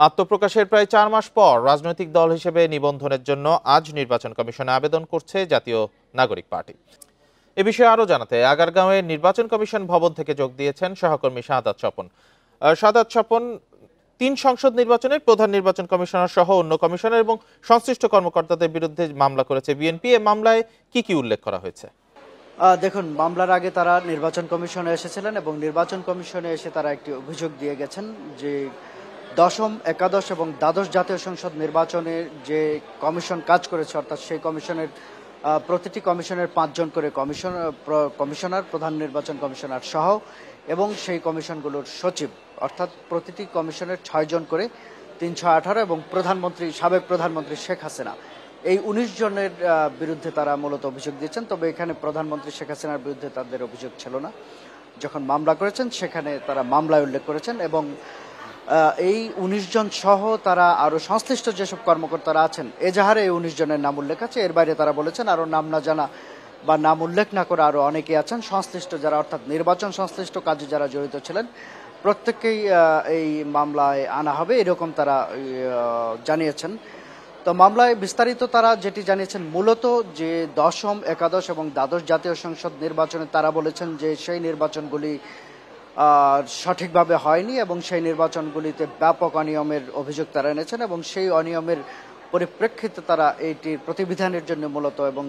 আত্মপ্রকাশের প্রায় 4 মাস পর রাজনৈতিক দল হিসেবে নিবন্ধনের জন্য আজ নির্বাচন কমিশনে আবেদন করছে জাতীয় নাগরিক পার্টি। এ বিষয়ে আরো জানাতে আগারগাঁওয়ের নির্বাচন কমিশন ভবন থেকে যোগ দিয়েছেন সহকর্মী শাহাদাত স্বপন। শাহাদাত স্বপন, 3 সংসদ নির্বাচনের প্রধান নির্বাচন কমিশনার সহ অন্য কমিশনার এবং সংশ্লিষ্ট কর্মকর্তাদের বিরুদ্ধে মামলা করেছে বিএনপি। এ মামলায় কি কি উল্লেখ করা হয়েছে? দেখুন, মামলার আগে তারা নির্বাচন কমিশনে এসেছিলেন এবং নির্বাচন কমিশনে এসে তারা একটি অভিযোগ দিয়ে গেছেন যে দশম, একাদশ এবং দ্বাদশ জাতীয় সংসদ নির্বাচনের যে কমিশন কাজ করেছে, অর্থাৎ সেই কমিশনের প্রতিটি কমিশনের 5 জন করে কমিশনার, প্রধান নির্বাচন কমিশনার সহ এবং সেই কমিশনগুলোর সচিব, অর্থাৎ প্রতিটি কমিশনের 6 জন করে 318 এবং সাবেক প্রধানমন্ত্রী শেখ হাসিনা, এই 19 জনের বিরুদ্ধে তারা মূলত অভিযোগ দিয়েছেন। তবে এখানে প্রধানমন্ত্রী শেখ হাসিনার বিরুদ্ধে তাদের অভিযোগ ছিল না। যখন মামলা করেছেন সেখানে তারা মামলায় উল্লেখ করেছেন এবং এই 19 জন সহ তারা আরো সংশ্লিষ্ট যেসব কর্মকর্তারা আছেন, এজাহারে এই 19 জনের নাম উল্লেখ আছে। এর বাইরে তারা বলেছেন আরো নাম না জানা বা নাম উল্লেখ না করে আরো অনেকে আছেন সংশ্লিষ্ট, যারা অর্থাৎ নির্বাচন সংশ্লিষ্ট কাজে যারা জড়িত ছিলেন, প্রত্যেককেই এই মামলায় আনা হবে, এরকম তারা জানিয়েছেন। তো মামলায় বিস্তারিত তারা যেটি জানিয়েছেন, মূলত যে দশম, একাদশ এবং দ্বাদশ জাতীয় সংসদ নির্বাচনে তারা বলেছেন যে সেই নির্বাচনগুলি সঠিকভাবে হয়নি এবং সেই নির্বাচনগুলিতে ব্যাপক অনিয়মের অভিযোগ তারা এনেছেন এবং সেই অনিয়মের পরিপ্রেক্ষিতে তারা এইটির প্রতিবিধানের জন্য মূলত এবং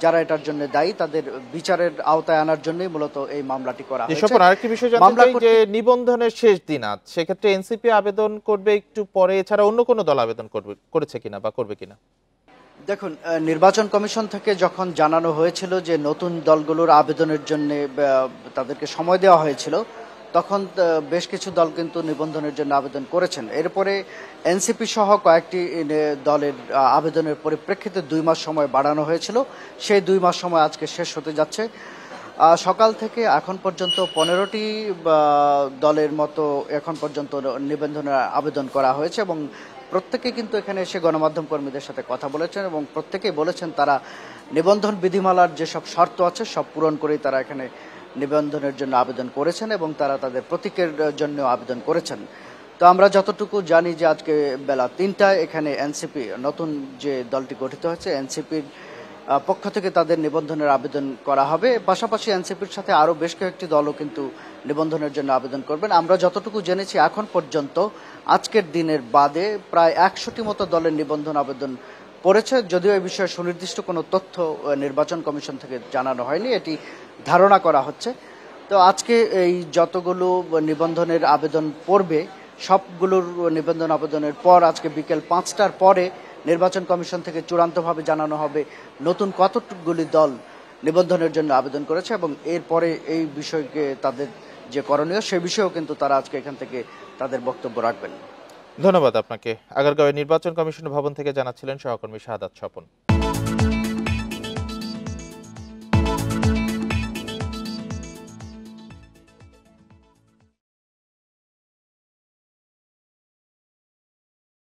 যারা এটার জন্য দায়ী তাদের বিচারের আওতায় আনার জন্যই মূলত এই মামলাটি করা হয়েছে। আরেকটি বিষয় জানতে চাই যে নিবন্ধনের শেষ দিন আজ, সেক্ষেত্রে এনসিপি আবেদন করবে একটু পরে, এছাড়া অন্য কোনো দল আবেদন করেছে কিনা বা করবে কিনা? দেখুন, নির্বাচন কমিশন থেকে যখন জানানো হয়েছিল যে নতুন দলগুলোর আবেদনের জন্য তাদেরকে সময় দেওয়া হয়েছিল, তখন বেশ কিছু দল কিন্তু নিবন্ধনের জন্য আবেদন করেছেন। এরপরে এনসিপি সহ কয়েকটি দলের আবেদনের পরিপ্রেক্ষিতে 2 মাস সময় বাড়ানো হয়েছিল। সেই 2 মাস সময় আজকে শেষ হতে যাচ্ছে। সকাল থেকে এখন পর্যন্ত 15টি দলের মতো এখন পর্যন্ত নিবন্ধনের আবেদন করা হয়েছে এবং প্রত্যেকে কিন্তু এখানে এসে গণমাধ্যম কর্মীদের সাথে কথা বলেছেন এবং প্রত্যেকেই বলেছেন তারা নিবন্ধন বিধিমালার যেসব শর্ত আছে সব পূরণ করেই তারা এখানে নিবন্ধনের জন্য আবেদন করেছেন এবং তারা তাদের প্রতীকের জন্য আবেদন করেছেন। তো আমরা যতটুকু জানি যে আজকে বেলা 3টায় এখানে এনসিপি, নতুন যে দলটি গঠিত হয়েছে, এনসিপির পক্ষ থেকে তাদের নিবন্ধনের আবেদন করা হবে। পাশাপাশি এনসিপির সাথে আরো বেশ কয়েকটি দলও কিন্তু নিবন্ধনের জন্য আবেদন করবেন। আমরা যতটুকু জেনেছি এখন পর্যন্ত আজকের দিনের বাদে প্রায় 100টি মতো দলের নিবন্ধন আবেদন পড়েছে, যদিও এই বিষয়ে সুনির্দিষ্ট কোনো তথ্য নির্বাচন কমিশন থেকে জানানো হয়নি, এটি ধারণা করা হচ্ছে। তো আজকে এই যতগুলো নিবন্ধনের আবেদন পড়বে সবগুলোর নিবন্ধন আবেদনের পর আজকে বিকেল 5টার পরে নির্বাচন কমিশন থেকে চূড়ান্তভাবে জানানো হবে নতুন কতগুলি দল নিবন্ধনের জন্য আবেদন করেছে এবং এরপরে এই বিষয়কে তাদের যে করণীয় সে বিষয়েও কিন্তু তারা আজকে এখান থেকে তাদের বক্তব্য রাখবেন। ধন্যবাদ আপনাকে। আগারগাঁওয়ের নির্বাচন কমিশন ভবন থেকে জানাচ্ছিলেন সহকর্মী শাহাদাত স্বপন।